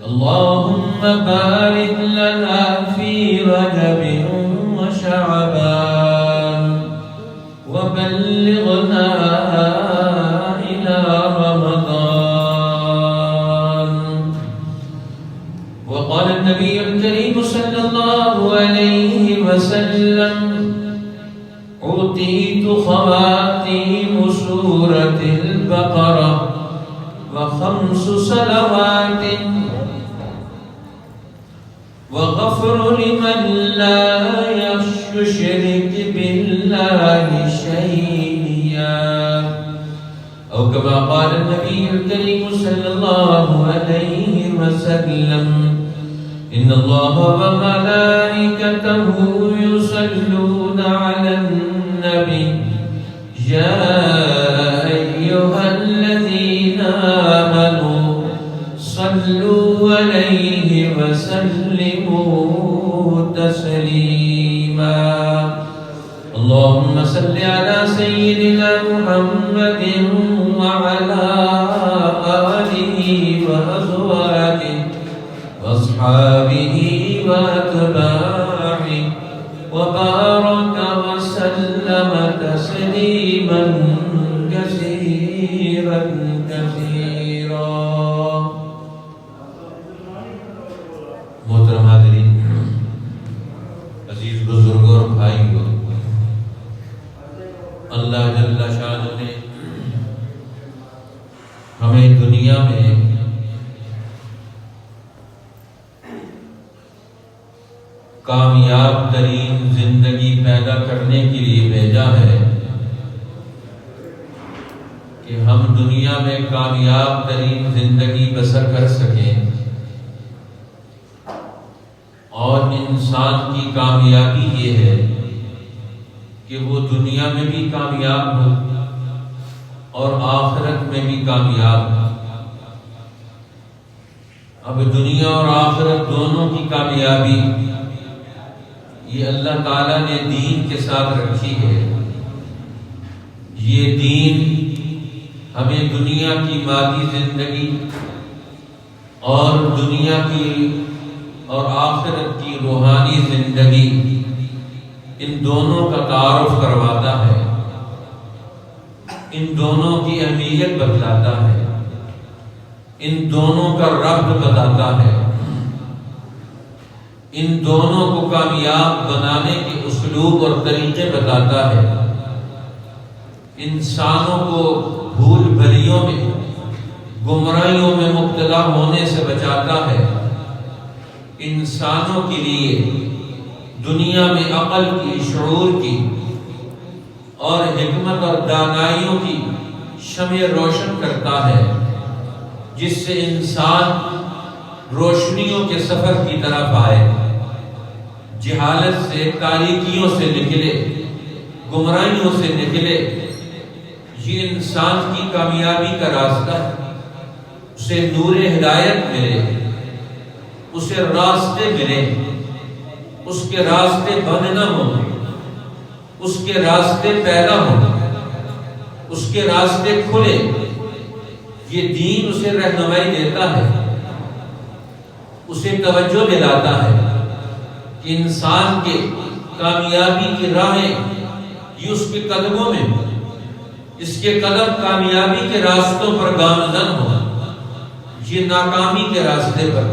اللهم بارك لنا في رجب وشعبان وبلغنا إلى رمضان. وقال النبي الكريم صلى الله عليه وسلم: أوتيت خواتيم سورة البقرة وخمس صلوات وغفر لمن لا يشرك بالله شيئا، أو كما قال النبي الكريم صلى الله عليه وسلم: إن الله وملائكته يصلون على النبي يا أيها الذين آمنوا صلوا عليه وسلموا تسليما. اللهم صل على سيدنا محمد وعلى آله وأزواجه وأصحابه وأتباعه وبارك وسلم تسليما كثيرا كثيرا. محترم حاضرین، عزیز بزرگوں اور بھائیوں، اللہ جل شانہ نے ہمیں دنیا میں کامیاب ترین زندگی پیدا کرنے کے لیے بھیجا ہے کہ ہم دنیا میں کامیاب ترین زندگی بسر کر سکیں، اور انسان کی کامیابی یہ ہے کہ وہ دنیا میں بھی کامیاب ہو اور آخرت میں بھی کامیاب ہو۔ اب دنیا اور آخرت دونوں کی کامیابی یہ اللہ تعالیٰ نے دین کے ساتھ رکھی ہے۔ یہ دین ہمیں دنیا کی مادی زندگی اور دنیا کی اور آخرت کی روحانی زندگی، ان دونوں کا تعارف کرواتا ہے، ان دونوں کی اہمیت بتلاتا ہے، ان دونوں کا ربط بتاتا ہے، ان دونوں کو کامیاب بنانے کے اسلوب اور طریقے بتاتا ہے، انسانوں کو بھول بھلیوں میں گمراہیوں میں مبتلا ہونے سے بچاتا ہے، انسانوں کے لیے دنیا میں عقل کی، شعور کی اور حکمت اور دانائیوں کی شمع روشن کرتا ہے، جس سے انسان روشنیوں کے سفر کی طرف آئے، جہالت سے، تاریکیوں سے نکلے، گمراہیوں سے نکلے۔ یہ انسان کی کامیابی کا راستہ ہے، اسے نور ہدایت ملے، اسے راستے ملے، اس کے راستے بند نہ ہوں، اس کے راستے پیدا ہوں، اس کے راستے کھلے۔ یہ دین اسے رہنمائی دیتا ہے، اسے توجہ دلاتا ہے کہ انسان کے کامیابی کی راہیں یہ اس کے قدموں میں، اس کے قدم کامیابی کے راستوں پر گامزن ہو، یہ ناکامی کے راستے پر،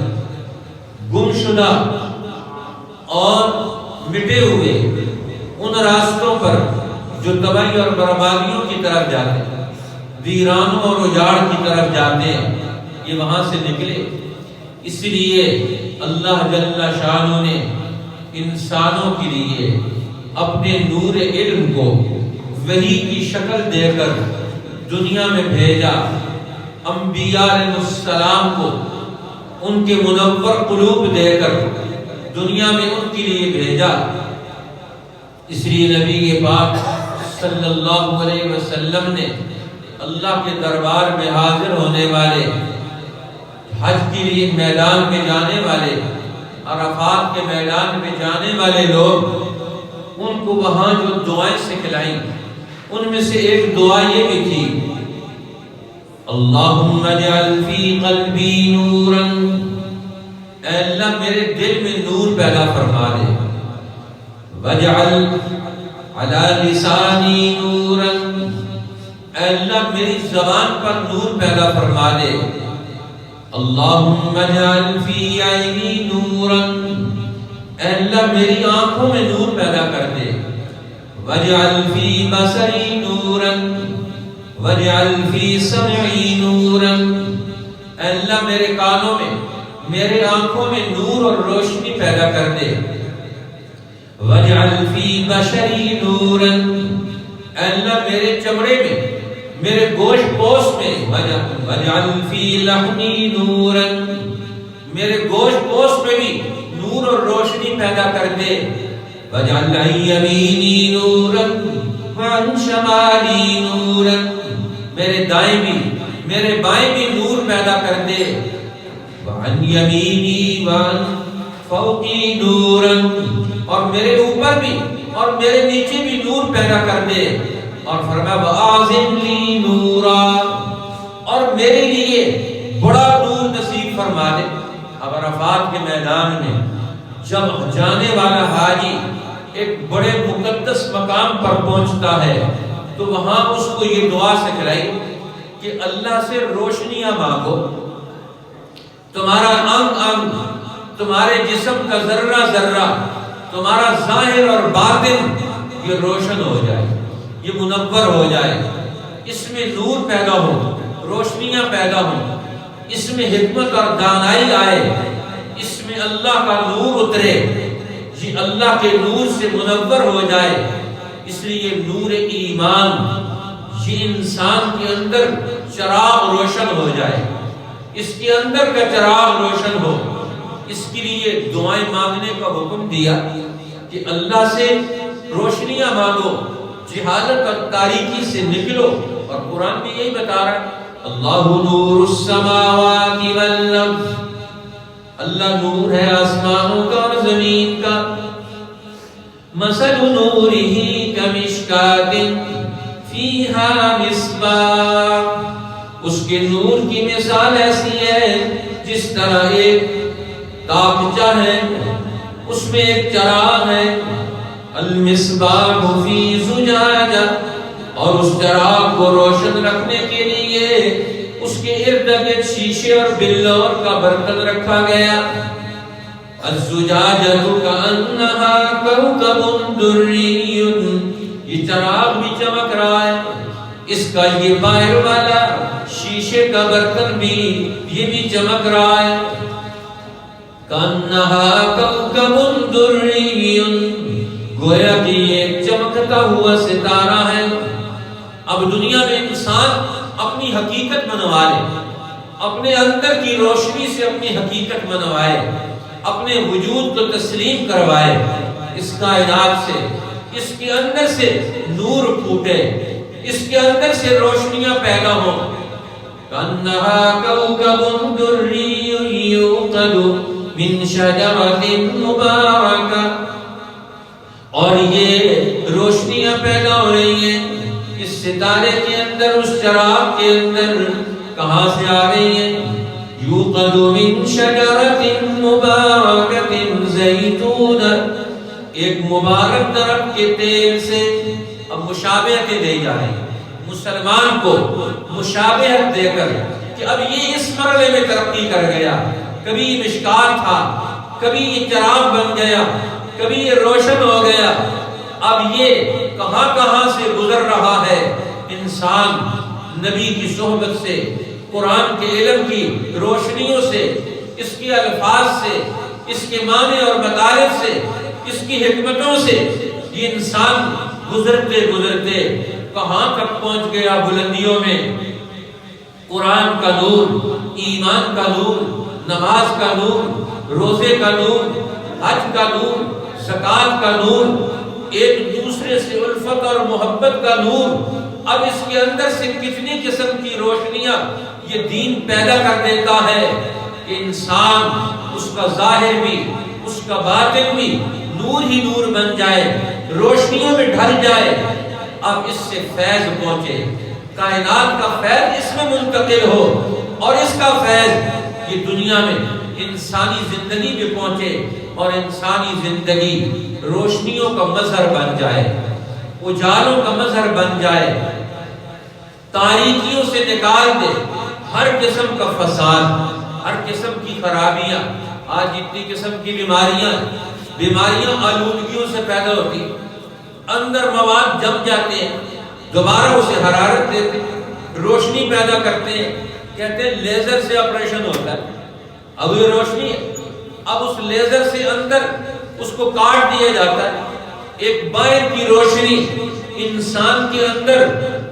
گمشدہ اور مٹے ہوئے ان راستوں پر جو تباہی اور بربادیوں کی طرف جاتے ہیں، ویرانوں اور اجاڑ کی طرف جاتے ہیں، یہ وہاں سے نکلے۔ اس لیے اللہ جل شانہ نے انسانوں کے لیے اپنے نور علم کو وحی کی شکل دے کر دنیا میں بھیجا، انبیاء علیہ السلام کو ان کے منور قلوب دے کر دنیا میں ان کے لیے بھیجا۔ اس لیے نبی پاک صلی اللہ علیہ وسلم نے اللہ کے دربار میں حاضر ہونے والے، حج کے لیے میدان میں جانے والے، عرفات کے میدان میں جانے والے لوگ، ان کو وہاں جو دعائیں سکھلائیں، ان میں سے ایک دعا یہ بھی تھی: اللہم اجعل فی قلبی نورا اے اللہ میرے دل میں نور پیدا فرما دے، وَاجْعَلْ عَلَى لِسَانِي نُورًا، اے اللہ میری زبان پر نور پیدا فرما دے، اللہم اجعل فی عینی نورا، اے اللہ میری آنکھوں میں نور پیدا کر دے، واجعل فی بصری نورا واجعل فی سمعی نورا، اے اللہ میرے کانوں میں میرے آنکھوں میں نور اور روشنی پیدا کر دے، واجعل فی بشری نورا، اے اللہ میرے چمڑے میں میرے گوشت پوش میں واجعل فی لحمی نورا، میرے گوشت پوش میں بھی نور اور روشنی پیدا کر دے، واجعل عن یمینی نورا وعن شمالی نورا، میرے دائیں بھی میرے بائیں بھی نور پیدا کر دے، وعن یمینی وعن فوقی نورا، اور میرے اوپر بھی اور میرے نیچے بھی نور پیدا کر دے، اور فرمایا وَآذِن لِی نورا، اور میرے لیے بڑا نور نصیب فرما دے۔ اب عرفات کے میدان میں جب جانے والا حاجی ایک بڑے مقدس مقام پر پہنچتا ہے تو وہاں اس کو یہ دعا سکھلائی کہ اللہ سے روشنیاں مانگو، تمہارا انگ انگ، تمہارے جسم کا ذرہ ذرہ، تمہارا ظاہر اور باطن یہ روشن ہو جائے، یہ منور ہو جائے، اس میں نور پیدا ہو، روشنیاں پیدا ہوں، اس میں حکمت اور دانائی آئے، اس میں اللہ کا نور اترے، یہ اللہ کے نور سے منور ہو جائے۔ اس لیے نور ایمان یہ انسان کے اندر چراغ روشن ہو جائے، اس کے اندر کا چراغ روشن ہو، اس کے لیے دعائیں مانگنے کا حکم دیا کہ اللہ سے روشنیاں مانگو، جہالت اور تاریکی سے نکلو، اور قرآن بھی یہی بتا رہا ہے اللہ نور السماوات والارض، اللہ نور ہے آسمانوں کا اور زمین کا، مثل نورہ کمشکات فیہا مصباح، اس کے نور کی مثال ایسی ہے جس طرح ایک تاقچہ ہے، اس میں ایک چراغ ہے، المصباح فی زجاجہ، اور اس چراغ کو روشن رکھنے کے لیے اس کے ارد گرد شیشے اور بلور کا برتن رکھا گیا، الزجاجہ کأنہا کوکب دری، یہ چراغ بھی چمک رہا ہے، اس کا یہ باہر والا شیشے کا برتن بھی یہ بھی چمک رہا ہے، کأنہا کوکب دری، گویا کہ یہ چمکتا ہوا ستارہ ہے۔ اب دنیا میں انسان اپنی حقیقت منوائے، اپنے اندر کی روشنی سے اپنی حقیقت منوائے، اپنے وجود کو تسلیم کروائے اس کائنات سے، اس کے اندر سے نور پھوٹے، اس کے اندر سے روشنیاں پیدا ہوں۔ کأنہا کوکب دری یوقد من شجرۃ مبارکہ، اور یہ روشنیاں پیدا ہو رہی ہیں اس ستارے کے اندر، اس چراغ کے اندر، کہاں سے آ رہی ہیں؟ یوقد من شجرۃ مبارکۃ زیتونہ، ایک مبارک درخت کے تیل سے۔ اب مشابہتیں دی جا رہی ہیں مسلمان کو، مشابہت دے کر کہ اب یہ اس مرحلے میں ترقی کر گیا، کبھی یہ مشکات تھا، کبھی یہ چراغ بن گیا، کبھی یہ روشن ہو گیا، اب یہ کہاں کہاں سے گزر رہا ہے۔ انسان نبی کی صحبت سے، قرآن کے علم کی روشنیوں سے، اس کے الفاظ سے، اس کے معنی اور مطالب سے، اس کی حکمتوں سے یہ انسان گزرتے گزرتے کہاں تک پہنچ گیا؟ بلندیوں میں قرآن کا نور، ایمان کا نور، نماز کا نور، روزے کا نور، حج کا نور، زکوٰۃ کا نور، ایک دوسرے سے الفت اور محبت کا نور۔ اب اس کے اندر سے کتنی قسم کی روشنیاں یہ دین پیدا کر دیتا ہے کہ انسان، اس کا ظاہر بھی، اس کا باطن بھی نور ہی نور بن جائے، روشنیوں میں ڈھل جائے۔ اب اس سے فیض پہنچے، کائنات کا فیض اس میں منتقل ہو، اور اس کا فیض یہ دنیا میں انسانی زندگی میں پہنچے اور انسانی زندگی روشنیوں کا مظہر بن جائے، اجالوں کا مظہر بن جائے، تاریکیوں سے نکال دے ہر قسم کا فساد، ہر قسم کی خرابیاں۔ آج اتنی قسم کی بیماریاں آلودگیوں سے پیدا ہوتی، اندر مواد جم جاتے ہیں، دوبارہ اسے حرارت دیتے، روشنی پیدا کرتے ہیں، کہتے ہیں لیزر سے آپریشن ہوتا ہے۔ اب یہ روشنی ہے، اب اس لیزر سے اندر اس کو کاٹ دیا جاتا ہے، ایک باہر کی روشنی انسان کے اندر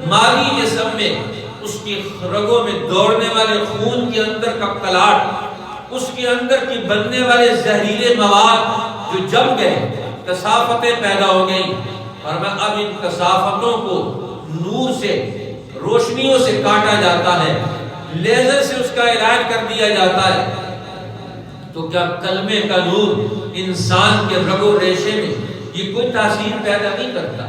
مالی جسم میں اس کی رگوں میں دوڑنے والے خون کے اندر کا کلاٹ، اس کے اندر کی بننے والے زہریلے مواد جو جم گئے، کثافتیں پیدا ہو گئیں، اور اب ان کثافتوں کو نور سے، روشنیوں سے کاٹا جاتا ہے، لیزر سے اس کا علاج کر دیا جاتا ہے۔ تو کیا کلمے کا نور انسان کے رگ و ریشے میں یہ کوئی تاثیر پیدا نہیں کرتا؟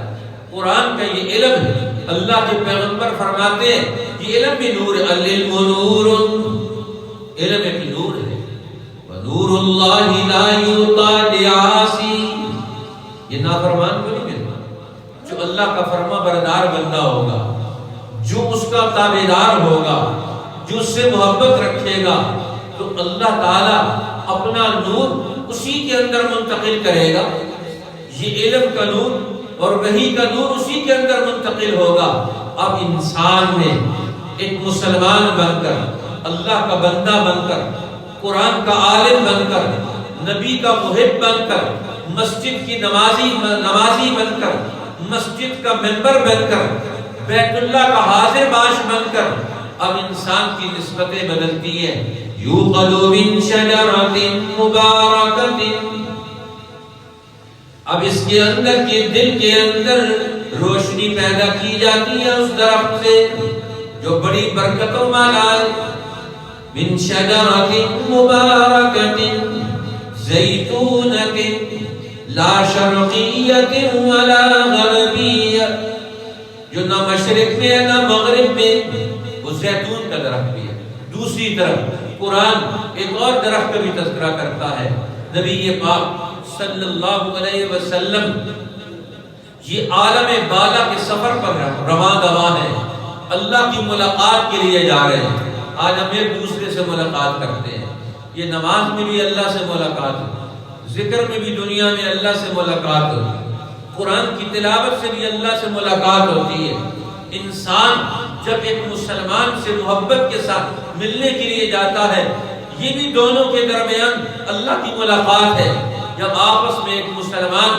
قرآن کا یہ علم ہے، اللہ کے پیغمبر فرماتے ہیں یہ علم بھی نور ہے، العلم نور، علم ایک نور ہے، وَنُورُ اللَّهِ لَا يُعْطَىٰ لِعَاصٍ، یہ نافرمان کو نہیں ملتا۔ جو اللہ کا فرما بردار بندہ ہوگا، جو اس کا تابعدار ہوگا، جو اس سے محبت رکھے گا، تو اللہ تعالیٰ اپنا نور اسی کے اندر منتقل کرے گا۔ یہ علم کا نور اور وحی کا نور اسی کے اندر منتقل ہوگا۔ اب انسان نے ایک مسلمان بن کر، اللہ کا بندہ بن کر، قرآن کا عالم بن کر، نبی کا محب بن کر، مسجد کی نمازی بن کر، مسجد کا ممبر بن کر، بیت اللہ کا حاضر باش بن کر، اب انسان کی نسبتیں بدلتی ہیں۔ یوقد من شجرۃ مبارکۃ، اب اس کے اندر کے دل کے اندر روشنی پیدا کی جاتی ہے اس درخت سے جو بڑی برکتوں والا ہے۔ من شجرۃ مبارکۃ زیتونۃ لا شرقیۃ ولا غربیۃ، جو نہ مشرق میں نہ مغرب میں، وہ زیتون کا درخت بھی ہے۔ دوسری طرف قرآن ایک اور درخت کا بھی تذکرہ کرتا ہے۔ نبی پاک صلی اللہ علیہ وسلم یہ عالم بالا کے سفر پر رواں دواں ہے، اللہ کی ملاقات کے لیے جا رہے ہیں۔ آج ہم ایک دوسرے سے ملاقات کرتے ہیں، یہ نماز میں بھی اللہ سے ملاقات ہے، ذکر میں بھی دنیا میں اللہ سے ملاقات ہوتی ہے، قرآن کی تلاوت سے بھی اللہ سے ملاقات ہوتی ہے۔ انسان جب ایک مسلمان سے محبت کے ساتھ ملنے کے لیے جاتا ہے، یہ بھی دونوں کے درمیان اللہ کی ملاقات ہے۔ جب آپس میں ایک مسلمان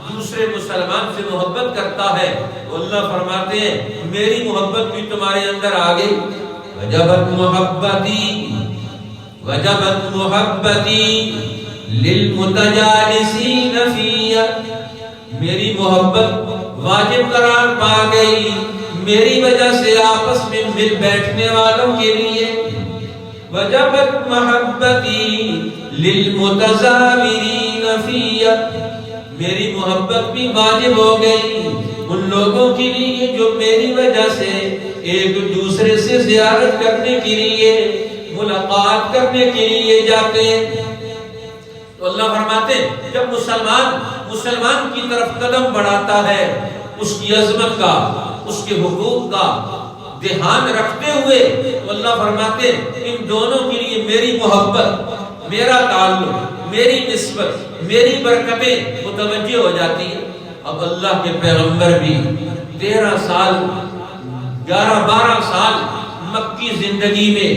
دوسرے مسلمان سے محبت کرتا ہے تو اللہ فرماتے ہیں میری محبت بھی تمہارے اندر آ گئی۔ وجبت محبتی للمتجالسین فی، میری محبت واجب قرار پا گئی میری وجہ سے آپس میں مل بیٹھنے والوں کے لیے۔ وجبت محبتی للمتزاورین فی، میری محبت بھی واجب ہو گئی ان لوگوں کے لیے جو میری وجہ سے ایک دوسرے سے زیارت کرنے کے لیے، ملاقات کرنے کے لیے جاتے ہیں۔ تو اللہ فرماتے ہیں جب مسلمان کی طرف قدم بڑھاتا ہے، اس کی عظمت کا، اس کے حقوق کا دھیان رکھتے ہوئے، تو اللہ فرماتے ہیں ان دونوں کے لیے میری محبت، میرا تعلق، میری نسبت، میری برکتیں متوجہ ہو جاتی ہیں۔ اب اللہ کے پیغمبر بھی 13 سال 11-12 سال مکی زندگی میں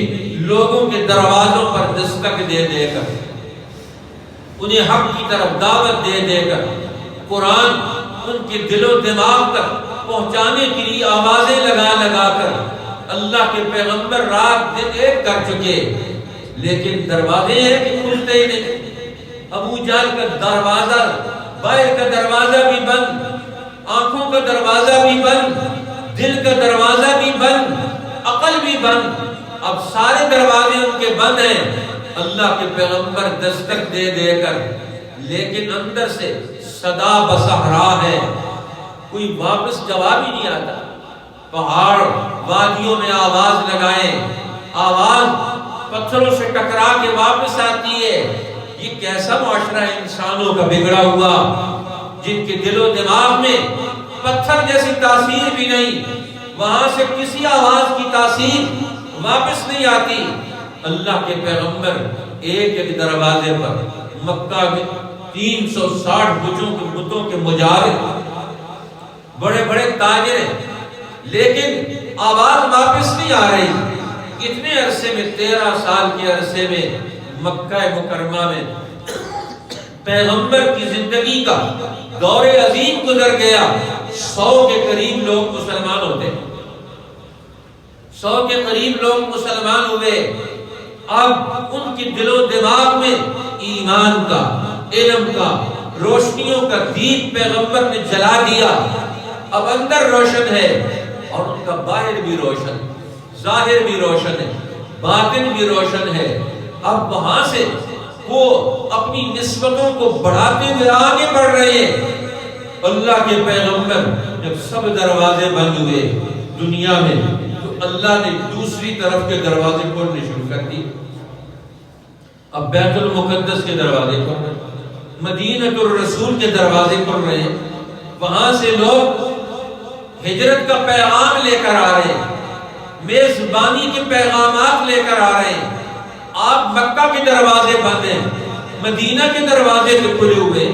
لوگوں کے دروازوں پر دستک دے دے کر، انہیں حق کی طرف دعوت دے دے کر، قرآن ان کے دل و دماغ تک پہنچانے کے لیے آوازیں لگا لگا کر اللہ کے پیغمبر رات دن ایک کر چکے، لیکن دروازے ہیں کہ کھلتے ہی نہیں۔ ابو جہل کا دروازہ، باہر کا دروازہ بھی بند، آنکھوں کا دروازہ بھی بند، دل کا دروازہ بھی بند، عقل بھی بند، اب سارے دروازے ان کے بند ہیں۔ اللہ کے پیغمبر دستک دے دے کر، لیکن اندر سے صدا بصحرا ہے، کوئی واپس جواب ہی نہیں آتا۔ پہاڑ وادیوں میں آواز لگائیں، آواز پتھروں سے ٹکرا کے واپس آتی ہے۔ یہ کیسا معاشرہ ہے انسانوں کا بگڑا ہوا، جن کے دل و دماغ میں پتھر جیسی تاثیر بھی نہیں، وہاں سے کسی آواز کی تاثیر واپس نہیں آتی۔ اللہ کے پیغمبر ایک ایک دروازے پر مکہ میں 360 بتوں کے مجاہد، بڑے بڑے تاجر ہیں، لیکن آواز واپس نہیں آ رہی۔ کتنے عرصے میں، 13 سال کے عرصے میں مکہ مکرمہ میں پیغمبر کی زندگی کا دور عظیم گزر گیا۔ 100 کے قریب لوگ مسلمان ہوتے ہیں، 100 کے قریب لوگ مسلمان ہوئے۔ اب ان کی دل و دماغ میں ایمان کا، علم کا، روشنیوں کا دیپ پیغمبر نے جلا دیا۔ اب اندر روشن ہے اور ان کا باہر بھی روشن، ظاہر بھی روشن ہے، باطن بھی روشن ہے۔ اب وہاں سے وہ اپنی نسبتوں کو بڑھاتے ہوئے آگے بڑھ رہے ہیں۔ اللہ کے پیغمبر جب سب دروازے بند ہوئے دنیا میں، تو اللہ نے دوسری طرف کے دروازے کھولنے شروع کر دیے۔ اب بیت المقدس کے دروازے کھول رہے ہیں، مدینہ الرسول کے دروازے کھول رہے ہیں، وہاں سے لوگ ہجرت کا پیغام لے کر آ رہے ہیں، میزبانی کے پیغامات لے کر آ رہے ہیں۔ آپ مکہ کے دروازے بند ہیں، مدینہ کے دروازے تو کھلے ہوئے۔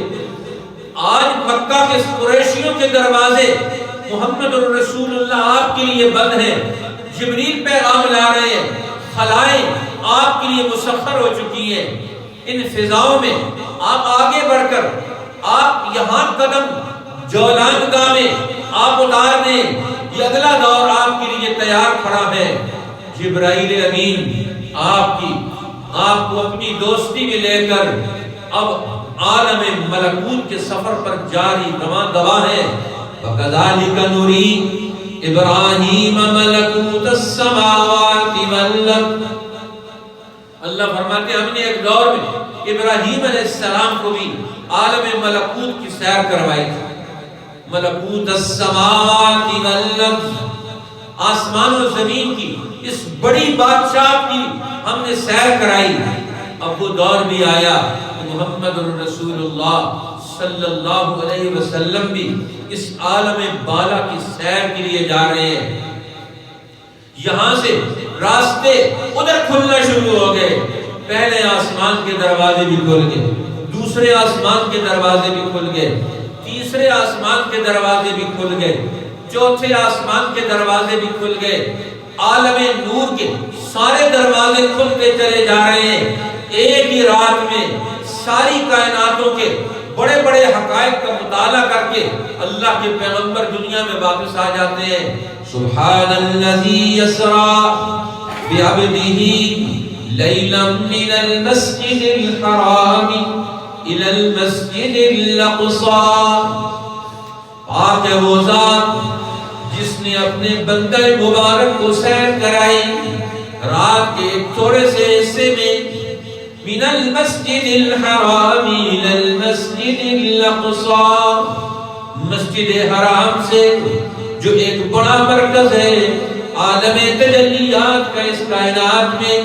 آج مکہ کے قریشیوں کے دروازے محمد الرسول اللہ آپ کے لیے بند ہیں، جبریل پیغام لا رہے ہیں، خلائیں آپ کے لیے مسخر ہو چکی ہیں۔ ان فضاؤں میں آپ آگے بڑھ کر آپ یہاں قدم جولان گاہ میں آپ اتار دیں، یہ اگلا دور آپ کے لیے تیار کھڑا ہے۔ جبرائیل امین آپ کو اپنی دوستی میں لے کر اب عالم ملکوت کے سفر پر جاری دواں ہے۔ وَكَذَلِكَ نُرِي إِبْرَاهِيمَ مَلَكُوتَ السَّمَاوَاتِ وَالْأَرْضِ۔ اللہ فرماتے ہیں ہم نے ایک دور میں ابراہیم علیہ السلام کو بھی عالم ملکوت کی سیر کروائی تھی۔ ملکوت السماوات والارض، آسمان و زمین کی اس بڑی بادشاہ کی ہم نے سیر کرائی۔ اب وہ دور بھی آیا محمد الرسول اللہ صلی اللہ علیہ وسلم بھی اس عالم بالا کی سیر کے لیے جا رہے ہیں۔ یہاں سے راستے ادھر کھلنا شروع ہو گئے۔ پہلے آسمان کے دروازے بھی کھل گئے، دوسرے آسمان کے دروازے بھی کھل گئے، تیسرے آسمان کے دروازے بھی کھل گئے، چوتھے آسمان کے دروازے بھی کھل گئے۔ عالم نور کے سارے دروازے کھلتے چلے جا رہے ہیں۔ ایک ہی رات میں ساری کائناتوں کے بڑے بڑے حقائق کا مطالعہ کر کے اللہ کے پیغمبر دنیا میں واپس آ جاتے ہیں۔ سبحان الذی یسری بعبدہ لیلا من المسجد الحرام الی المسجد الاقصی۔ پاک ہے وہ ذات جس نے اپنے بندہ مبارک کو سیر کرائی رات کے ایک تھوڑے سے حصے میں، من المسجد الحرام الى المسجد الاقصی، مسجد حرام سے جو ایک بڑا مرکز ہے عالم تجلیات کا اس کائنات میں،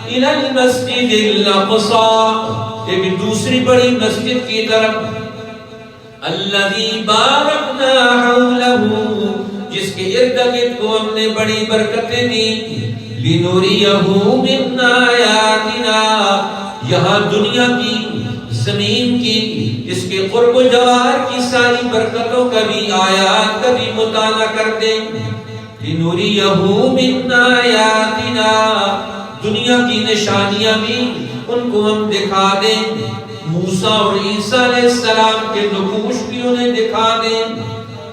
الى المسجد الاقصی، ایک دوسری بڑی مسجد کی طرف، الذی بارکنا حولہ، جس کے ارد گرد کو ہم نے بڑی برکتیں دی، لنوریہ من آیاتنا، یہاں دنیا کی زمین کی اس کے قرب و جوار کی ساری برکتوں کا بھی آیات کا بھی مطالعہ کر دیں۔ لنوریہ من آیاتنا، دنیا کی نشانیاں بھی ان کو ہم دکھا دیں، موسیٰ اور عیسیٰ علیہ السلام کے نقوش بھی انہیں دکھا دیں،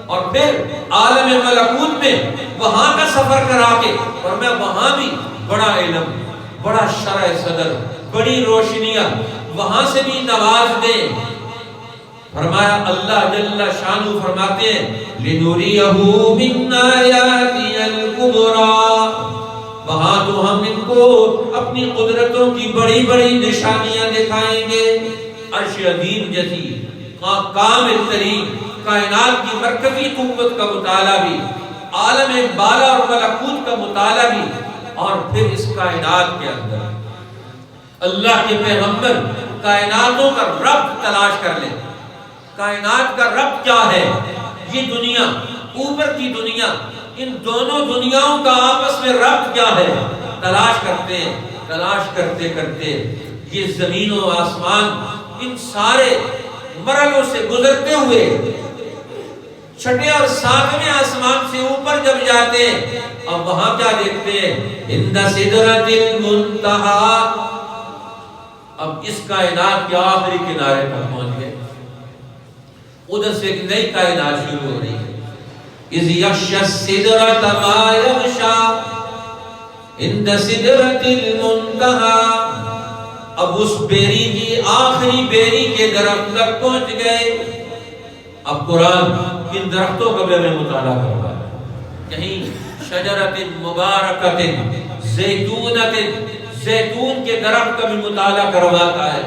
اور پھر عالم ملکوت میں وہاں کا سفر کرا کے، اور میں وہاں بھی بڑا علم، بڑا شرح صدر، بڑی روشنیاں وہاں سے بھی نواز دیں۔ فرمایا اللہ جل شانہ فرماتے ہیں لِنُرِيَهُ مِنْ آيَاتِنَا الْكُبْرَى، وہاں تو ہم ان کو اپنی قدرتوں کی بڑی بڑی نشانیاں دکھائیں گے۔ عرش عظیم جیسی کامل ترین کائنات کی مرکزی قوت کا مطالعہ بھی، عالم بالا اور ملکوت کا مطالعہ بھی، اور پھر اس کائنات کے اندر اللہ کے پیغمبر کائناتوں کا رب تلاش کر لیں. کائنات کا رب کیا ہے؟ یہ دنیا، اوپر کی دنیا، ان دونوں دنیاؤں کا آپس میں رب کیا ہے؟ تلاش کرتے ہیں. تلاش کرتے کرتے یہ زمین و آسمان ان سارے مرحلوں سے گزرتے ہوئے چھٹے اور ساتویں آسمان سے اوپر جب جاتے ہیں، اب وہاں کیا دیکھتے ہیں؟ عند سدرۃ المنتہی. اب اس کائنات کے آخری کنارے پر پہنچ گئے. ادھر سے ایک نئی کائنات شروع ہو رہی ہے. اذ یغشی السدرۃ ما یغشی عند سدرۃ المنتہی. اب اس بیری کی آخری بیری کے درخت تک پہنچ گئے. اب قرآن ان درختوں کا بھی ہمیں مطالعہ کرتا ہے. کہیں شجرۃ مبارکۃ زیتونۃ، زیتون کے درخت کا بھی مطالعہ کرواتا ہے.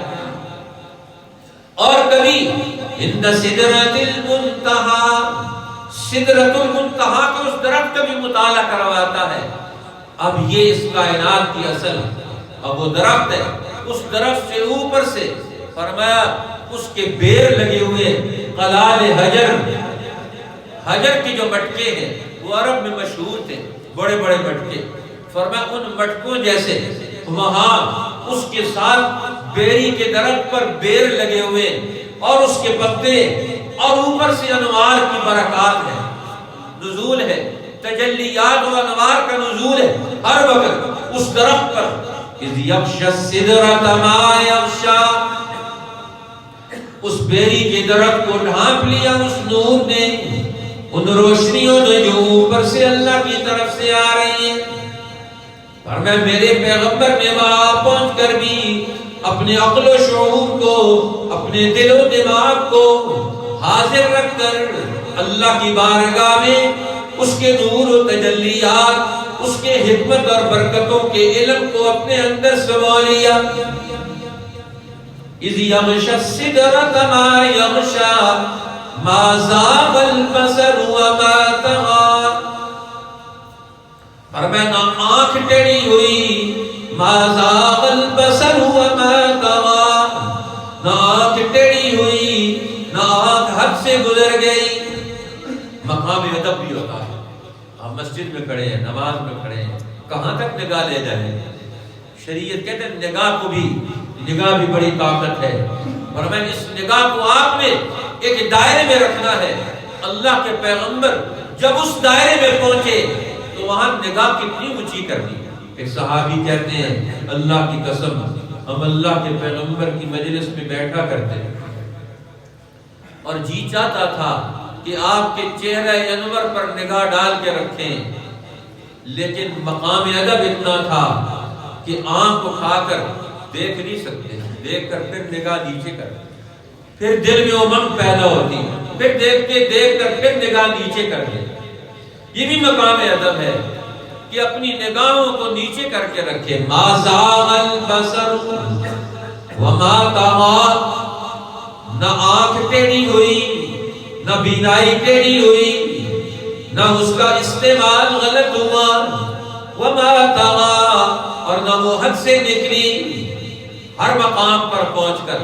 اور کبھی عند سدرۃ المنتہی، سدرۃ المنتہی کے اس درخت کا بھی مطالعہ کرواتا ہے. اب یہ اس کائنات کی اصل اب وہ درخت ہے. اس درخت سے اوپر سے فرمایا اس کے بیر لگے ہوئے قلال حجر، حجر کی جو مٹکے ہیں وہ عرب میں مشہور تھے، بڑے بڑے مٹکے. فرمایا ان مٹکوں جیسے وہاں اس کے ساتھ بیری کے درخت پر بیر لگے ہوئے اور اس کے پتے اور اوپر سے انوار کی برکات ہے، نزول ہے، تجلیات و انوار کا نزول ہے ہر وقت اس درخت پر. اذ یغشی السدرۃ ما یغشی، اس بیری کے درخت کو ڈھانپ لیا اس نور نے، ان روشنیوں نے جو اوپر سے اللہ کی طرف سے آ رہی ہیں. اور میں میرے پیغمبر نے وہاں پہنچ کر بھی اپنے عقل و شعور کو، اپنے دل و دماغ کو حاضر رکھ کر اللہ کی بارگاہ میں اس کے نور و تجلیات، اس کے حکمت اور برکتوں کے علم کو اپنے اندر سما لیا. اذ یغشی السدرۃ ما یغشی ما زاغ البصر وما طغی. اور میں نہ آنکھ ٹیڑھی ہوئی، ما زاغ البصر وما طغی، نہ آنکھ ٹیڑھی ہوئی، نہ آنکھ حد سے گزر گئی. مقام ادب بھی ہوتا ہے. آپ مسجد میں کھڑے ہیں، نماز میں کھڑے ہیں، کہاں تک نگاہ لے جائیں؟ شریعت کہتے ہیں نگاہ بھی بڑی طاقت ہے. اور میں اس نگاہ کو آپ نے ایک دائرے میں رکھنا ہے. اللہ کے پیغمبر جب اس دائرے میں پہنچے تو وہاں نگاہ کتنی اونچی کر دی. ایک صحابی کہتے ہیں اللہ کی قسم ہم اللہ کے پیغمبر کی مجلس میں بیٹھا کرتے اور جی چاہتا تھا کہ آپ کے چہرہ انور پر نگاہ ڈال کے رکھیں، لیکن مقام ادب اتنا تھا کہ آنکھ اٹھا کر دیکھ نہیں سکتے، دیکھ کر پھر نگاہ نیچے کر، پھر دل میں امنگ پیدا ہوتی، پھر دیکھ کر پھر نگاہ نیچے کر دیں. یہ بھی مقام ادب ہے کہ اپنی نگاہوں کو نیچے کر کے رکھے. ما زاغ البصر وما طغی، نہ آنکھ ٹیڑھی ہوئی، نہ بینائی ٹیڑھی ہوئی، نہ اس کا استعمال غلط ہوا، وما طغی، اور نہ وہ حد سے نکلی. ہر مقام پر پہنچ کر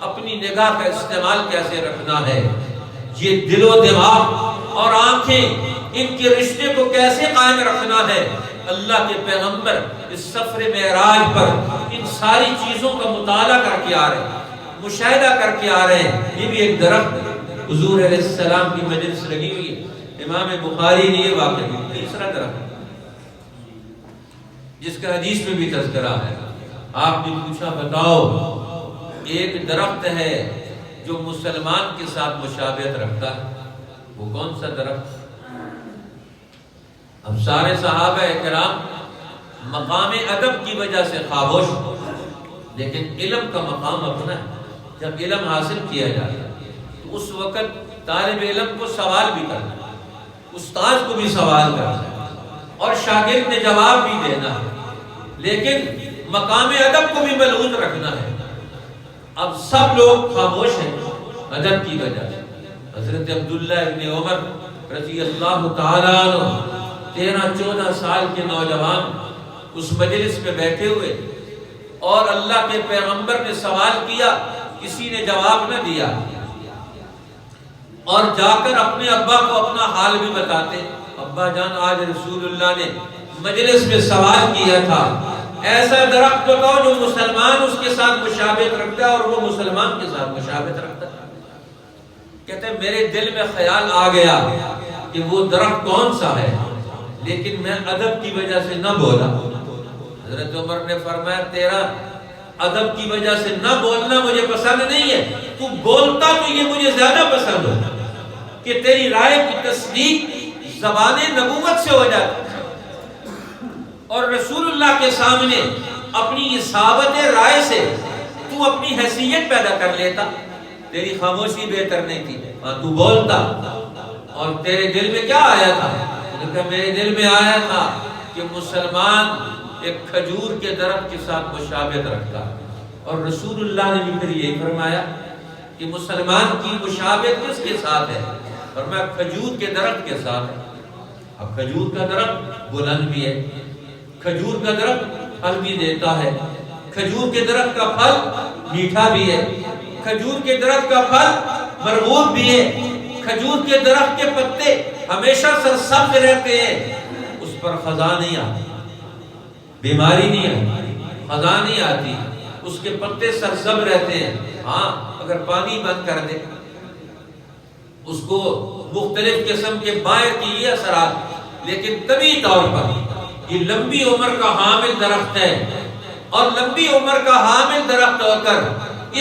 اپنی نگاہ کا استعمال کیسے رکھنا ہے، یہ دل و دماغ اور آنکھیں ان کے رشتے کو کیسے قائم رکھنا ہے. اللہ کے پیغمبر اس سفر معراج پر ان ساری چیزوں کا مطالعہ کر کے آ رہے ہیں، مشاہدہ کر کے آ رہے ہیں. یہ بھی ایک درخت حضور علیہ السلام کی مجلس لگی ہوئی ہے. امام بخاری نے یہ واقعہ کیا. تیسرا درخت جس کا حدیث میں بھی تذکرہ ہے. آپ نے پوچھا بتاؤ ایک درخت ہے جو مسلمان کے ساتھ مشابہت رکھتا ہے، وہ کون سا درخت؟ اب سارے صحابہ کرام مقام ادب کی وجہ سے خاموش، لیکن علم کا مقام اپنا ہے. جب علم حاصل کیا جاتا ہے تو اس وقت طالب علم کو سوال بھی کرنا ہے، استاد کو بھی سوال کرنا ہے اور شاگرد نے جواب بھی دینا ہے، لیکن مقام ادب کو بھی ملحوظ رکھنا ہے. اب سب لوگ خاموش ہیں ادب کی وجہ سے. حضرت عبداللہ ابن عمر رضی اللہ تعالیٰ عنہ 13-14 سال کے نوجوان اس مجلس میں بیٹھے ہوئے. اور اللہ کے پیغمبر نے سوال کیا، کسی نے جواب نہ دیا، اور جا کر اپنے ابا کو اپنا حال بھی بتاتے، ابا جان آج رسول اللہ نے مجلس میں سوال کیا تھا، ایسا درخت بتاؤ جو مسلمان اس کے ساتھ مشابہت رکھتا ہے اور وہ مسلمان کے ساتھ مشابہت رکھتا ہے۔ کہتے ہیں میرے دل میں خیال آ گیا کہ وہ درخت کون سا ہے، لیکن میں ادب کی وجہ سے نہ بولا۔ حضرت عمر نے فرمایا تیرا ادب کی وجہ سے نہ بولنا مجھے پسند نہیں ہے، تو بولتا تو یہ مجھے زیادہ پسند ہو کہ تیری رائے کی تصدیق زبان نبوت سے ہو جاتی، اور رسول اللہ کے سامنے اپنی اصابت رائے سے تو اپنی حیثیت پیدا کر لیتا۔ تیری خاموشی بہتر نہیں تھی، تو بولتا۔ اور تیرے دل میں کیا آیا تھا؟ میرے دل میں آیا تھا کہ مسلمان ایک کھجور کے درخت کے ساتھ مشابہت رکھتا ہے، اور رسول اللہ نے بھی پھر یہی فرمایا کہ مسلمان کی مشابہت کس کے ساتھ ہے؟ فرمایا کھجور کے درخت کے ساتھ ہے۔ اب کھجور کا درخت بلند بھی ہے، کھجور کا درخت پھل بھی دیتا ہے، کھجور کے درخت کا پھل میٹھا بھی ہے، کھجور کے درخت کا پھل مرغوب بھی ہے، کھجور کے درخت کے پتے ہمیشہ سرسبز رہتے ہیں، اس پر خزاں نہیں آتی، بیماری نہیں آتی، خزاں نہیں آتی، اس کے پتے سرسبز رہتے ہیں۔ ہاں اگر پانی بند کر دے اس کو مختلف قسم کے باہر کی یہ اثرات، لیکن طبعی طور پر یہ لمبی عمر کا حامل درخت ہے، اور لمبی عمر کا حامل درخت ہو کر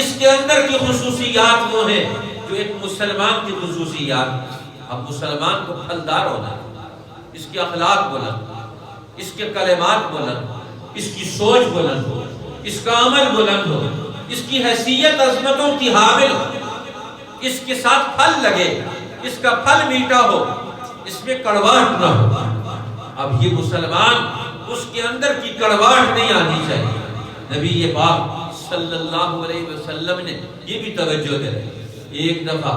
اس کے اندر کی خصوصیات وہ ہیں جو ایک مسلمان کی خصوصیات۔ اب مسلمان کو پھلدار ہونا، اس کے اخلاق بلند، اس کے کلمات بلند، اس کی سوچ بلند ہو، اس کا عمل بلند ہو، اس کی حیثیت عظمتوں کی حامل ہو، اس کے ساتھ پھل لگے، اس کا پھل میٹھا ہو، اس میں کڑواہٹ نہ ہو۔ اب یہ مسلمان اس کے اندر کی کڑواہٹ نہیں آنی چاہیے۔ نبی پاک صلی اللہ علیہ وسلم نے یہ بھی توجہ دے رہے۔ ایک دفعہ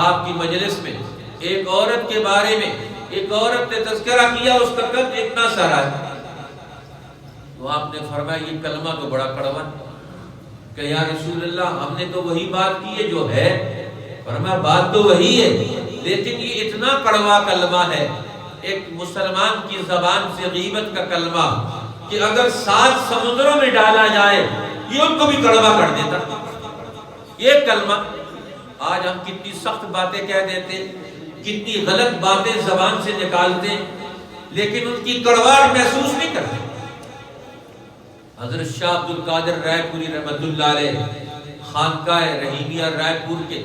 آپ کی مجلس میں ایک عورت کے بارے میں ایک عورت نے تذکرہ کیا، اس کا قد اتنا سارا ہے، تو آپ نے فرمایا یہ کلمہ تو بڑا کڑوا ہے۔ کہ یا رسول اللہ ہم نے تو وہی بات کی ہے جو ہے۔ فرمایا بات تو وہی ہے، لیکن یہ اتنا کڑوا کلمہ ہے، ایک مسلمان کی زبان سے غیبت کا کلمہ کہ اگر 7 سمندروں میں ڈالا جائے یہ ان کو بھی کڑوا کر دیتا۔ یہ کلمہ آج ہم کتنی سخت باتیں کہہ دیتے، کتنی غلط باتیں زبان سے نکالتے، لیکن ان کی کڑواہٹ محسوس نہیں کرتے۔ حضرت شاہ عبد القادر رائے پوری رحمت اللہ علیہ خانقاہ رحیمیہ رائے پور کے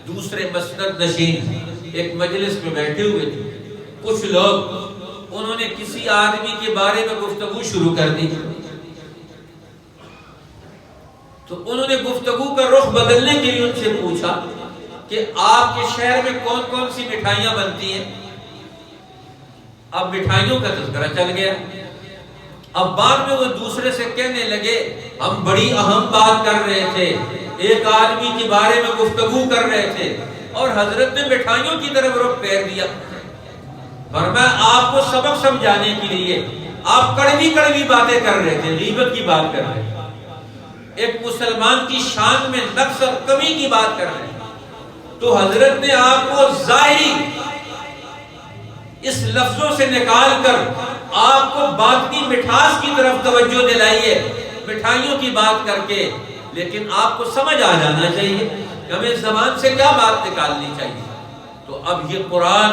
دوسرے مسند نشین ایک مجلس میں بیٹھے ہوئے تھے۔ کچھ لوگ انہوں نے کسی آدمی کے بارے میں گفتگو شروع کر دی، تو انہوں نے گفتگو کا رخ بدلنے کے لیے ان سے پوچھا کہ آپ کے شہر میں کون کون سی مٹھائیاں بنتی ہیں؟ اب مٹھائیوں کا تذکرہ چل گیا۔ اب بعد میں وہ دوسرے سے کہنے لگے ہم بڑی اہم بات کر رہے تھے، ایک آدمی کے بارے میں گفتگو کر رہے تھے، اور حضرت نے مٹھائیوں کی طرف رخ پھیر دیا۔ فرمایا آپ کو سبق سمجھانے کے لیے آپ کڑوی کڑوی باتیں کر رہے تھے، غیبت کی بات کر رہے تھے، ایک مسلمان کی شان میں نقص اور کمی کی بات کر رہے ہیں، تو حضرت نے آپ کو ظاہری اس لفظوں سے نکال کر آپ کو باطنی مٹھاس کی طرف توجہ دلائی ہے مٹھائیوں کی بات کر کے۔ لیکن آپ کو سمجھ آ جانا چاہیے کہ ہمیں زبان سے کیا بات نکالنی چاہیے۔ تو اب یہ قرآن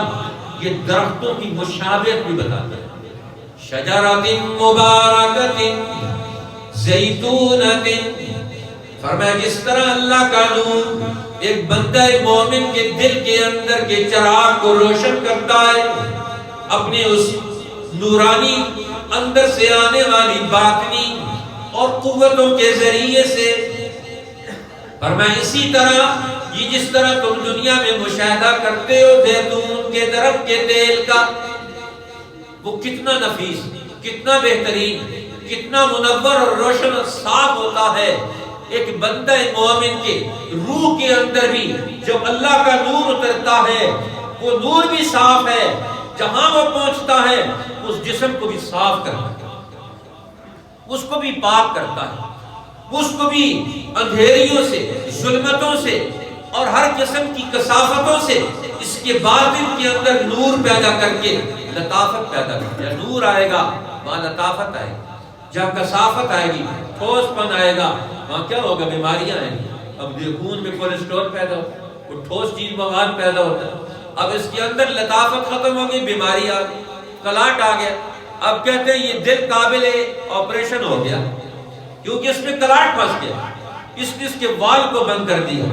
یہ درختوں کی مشابہت بھی بتاتا ہے۔ شجرۃ مبارکۃ زیتونۃ، فرمایا جس طرح اللہ کا نور ایک بندہ مومن کے دل کے اندر کے چراغ کو روشن کرتا ہے اپنے اس نورانی اندر سے آنے والی باطنی اور قوتوں کے ذریعے سے، فرمایا اسی طرح یہ جس طرح تم دنیا میں مشاہدہ کرتے ہو زیتون کے درخت کے تیل کا، وہ کتنا نفیس، کتنا بہترین، کتنا منور اور روشن اور صاف ہوتا ہے۔ ایک بندہ مومن کے روح کے اندر بھی جب اللہ کا نور اترتا ہے وہ نور بھی صاف ہے، جہاں وہ پہنچتا ہے اس جسم کو بھی صاف کرتا ہے، اس کو بھی پاک کرتا ہے۔ اس کو بھی اندھیریوں سے، ظلمتوں سے اور ہر قسم کی کثافتوں سے اس کے باطن کے اندر نور پیدا کر کے لطافت پیدا کر دیا۔ نور آئے گا وہاں لطافت آئے گی، جہاں کثافت آئے گی، ٹھوس پن آئے گا، وہاں کیا ہوگا؟ بیماریاں آئیں گی۔ اب خون میں کولیسٹرول پیدا ہوتا ہے، وہ ٹھوس چیز مواد پیدا ہوتا ہے۔ اب اس کے اندر لطافت ختم ہو گئی، بیماری آ گئی، کلاٹ آ گیا۔ اب کہتے ہیں یہ دل قابل آپریشن ہو گیا، کیونکہ اس میں کلاٹ پھنس گیا، اس نے اس کے وال کو بند کر دیا،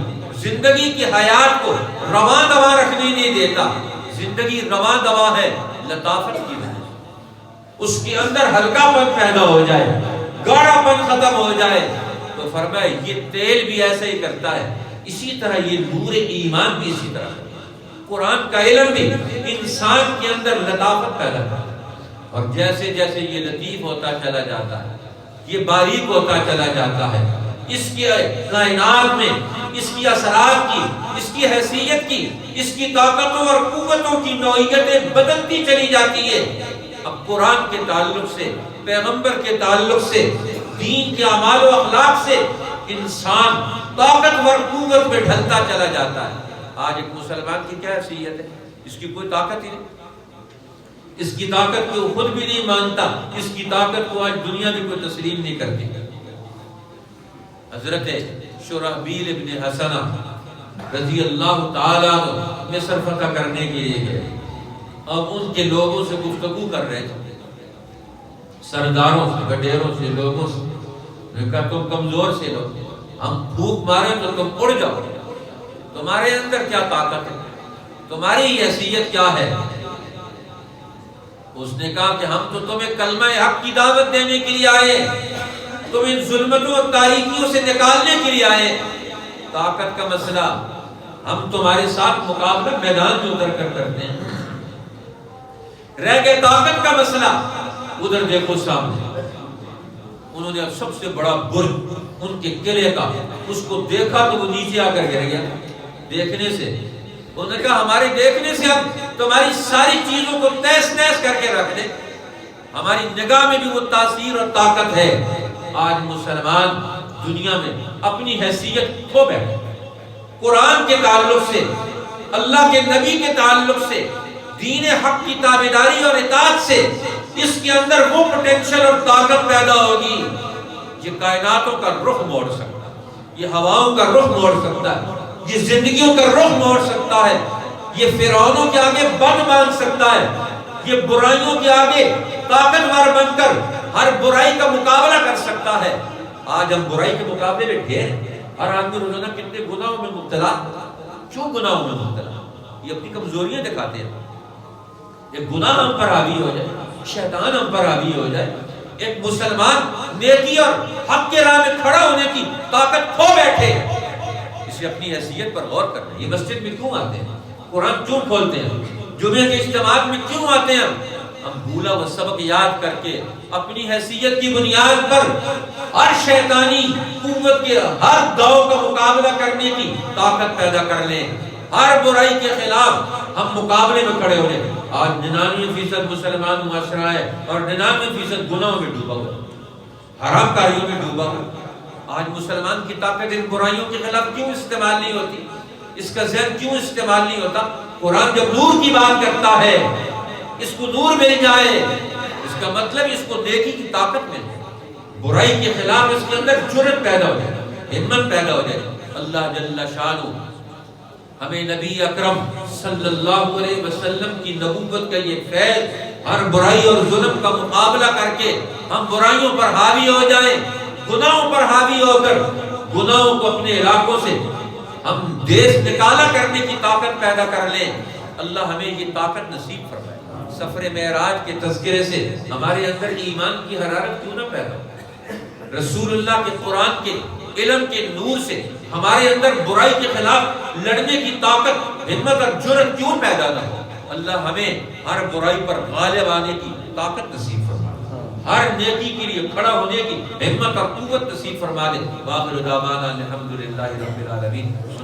زندگی کی حیات کو رواں دواں رکھنے نہیں دیتا۔ زندگی رواں دواں ہے لطافت کی وجہ سے۔ اس کے اندر ہلکا پن پیدا ہو جائے، گاڑھا پن ختم ہو جائے، تو فرمایا یہ تیل بھی ایسا ہی کرتا ہے۔ اسی طرح یہ نور ایمان بھی اسی طرح ہے۔ قرآن کا علم بھی انسان کے اندر لطافت پیدا کرتا ہے، اور جیسے جیسے یہ لطیف ہوتا چلا جاتا ہے، یہ باریک ہوتا چلا جاتا ہے، اس کی کائنات میں اس کی اثرات کی، اس کی حیثیت کی، اس کی طاقتوں اور قوتوں کی نوعیتیں بدلتی چلی جاتی ہے۔ اب قرآن کے تعلق سے، پیغمبر کے تعلق سے، دین کے اعمال و اخلاق سے انسان طاقتور قوت میں ڈھلتا چلا جاتا ہے۔ آج ایک مسلمان کی کیا حیثیت ہے؟ اس کی کوئی طاقت ہی نہیں، اس کی طاقت کو خود بھی نہیں مانتا، اس کی طاقت کو آج دنیا بھی کوئی تسلیم نہیں کرتی۔ حضرت شرحبیل ابن حسنہ رضی اللہ تعالیٰ مصر فتح کرنے کے لیے گئے۔ اب ان کے لوگوں سے گفتگو کر رہے تھے، سرداروں سے، وڈیروں سے، لوگوں سے۔ نے کہا تم کمزور سے لوگ، ہم پھونک مارے تو تم اڑ جاؤ، تمہارے اندر کیا طاقت ہے، تمہاری حیثیت کیا ہے؟ اس نے کہا کہ ہم تو تمہیں کلمہ حق کی دعوت دینے کے لیے آئے، تم ان ظلمتوں اور تاریکیوں سے نکالنے کے لیے آئے۔ طاقت کا مسئلہ ہم تمہارے ساتھ مقابلہ میدان میں اتر کر کرتے ہیں۔ رہ گئے طاقت کا مسئلہ، ادھر دیکھو سامنے انہوں نے اب سب سے بڑا برج ان کے قلعے کا، اس کو دیکھا تو وہ نیچے آ کر گر گیا دیکھنے سے۔ انہوں نے کہا ہمارے دیکھنے سے اب تمہاری ساری چیزوں کو تیس نیس کر کے رکھ دے، ہماری نگاہ میں بھی وہ تاثیر اور طاقت ہے۔ آج مسلمان دنیا میں اپنی حیثیت کھو بیٹھے، قرآن کے تعلق سے، اللہ کے نبی کے تعلق سے، دین حق کی تابعداری اور اطاعت سے اس کے اندر وہ پوٹینشل اور طاقت پیدا ہوگی، یہ کائناتوں کا رخ موڑ سکتا ہے، یہ ہواؤں کا رخ موڑ سکتا ہے، یہ زندگیوں کا رخ موڑ سکتا ہے، یہ فرعونوں کے آگے بن مان سکتا ہے، یہ برائیوں کے آگے طاقتور بن کر ہر برائی کا مقابلہ کر سکتا ہے۔ آج ہم برائی کے مقابلے میں ڈھیر ہیں، ہر آدمی روزانہ کتنے گناہوں میں مبتلا۔ کیوں گناہوں میں مبتلا؟ یہ اپنی کمزوریاں دکھاتے ہیں۔ ایک گناہ ہم پر حاوی ہو جائے، شیطان ہم پر حاوی ہو جائے، ایک مسلمان نیکی اور حق کے راہ میں کھڑا ہونے کی طاقت کھو بیٹھے، اسے اپنی حیثیت پر غور کرنا۔ یہ مسجد میں کیوں آتے ہیں؟ قرآن کیوں کھولتے ہیں؟ جمعے کے اجتماعات میں کیوں آتے ہیں؟ ہم بھولا وہ سبق یاد کر کے اپنی حیثیت کی بنیاد پر ہر شیطانی قوت کے ہر داؤ کا مقابلہ کرنے کی طاقت پیدا کر لیں، ہر برائی کے خلاف ہم مقابلے میں کھڑے ہو لیں۔ آج 99% مسلمان معاشرہ ہے اور 99% گناہوں میں ڈوبا ہوا، حرام کاریوں میں ڈوبا ہوا۔ آج مسلمان کی طاقت ان برائیوں کے خلاف کیوں استعمال نہیں ہوتی؟ اس کا ذہن کیوں استعمال نہیں ہوتا؟ قرآن جب نور کی بات کرتا ہے، اس کو نور مل جائے، اس کا مطلب اس کو نیکی کی طاقت مل جائے، برائی کے خلاف اس کے اندر جرأت پیدا ہو جائے، ہمت پیدا ہو جائے۔ اللہ جل شانہ ہمیں نبی اکرم صلی اللہ علیہ وسلم کی نبوت کا یہ فیض، ہر برائی اور ظلم کا مقابلہ کر کے ہم برائیوں پر حاوی ہو جائیں، گناہوں پر حاوی ہو کر گناہوں کو اپنے علاقوں سے ہم دیش نکالا کرنے کی طاقت پیدا کر لیں۔ اللہ ہمیں یہ طاقت نصیب فرمائے۔ سفر معراج کے تذکرے سے ہمارے اندر ایمان کی حرارت کیوں نہ پیدا ہو؟ رسول اللہ کے قرآن کے علم کے نور سے ہمارے اندر برائی کے خلاف لڑنے کی طاقت، ہمت اور جرأت کیوں پیدا نہ ہو؟ اللہ ہمیں ہر برائی پر غالب آنے کی طاقت نصیب فرما، ہر نیکی کے لیے کھڑا ہونے کی ہمت اور قوت نصیب فرما دے۔ وآخر دعوانا الحمدللہ رب العالمین۔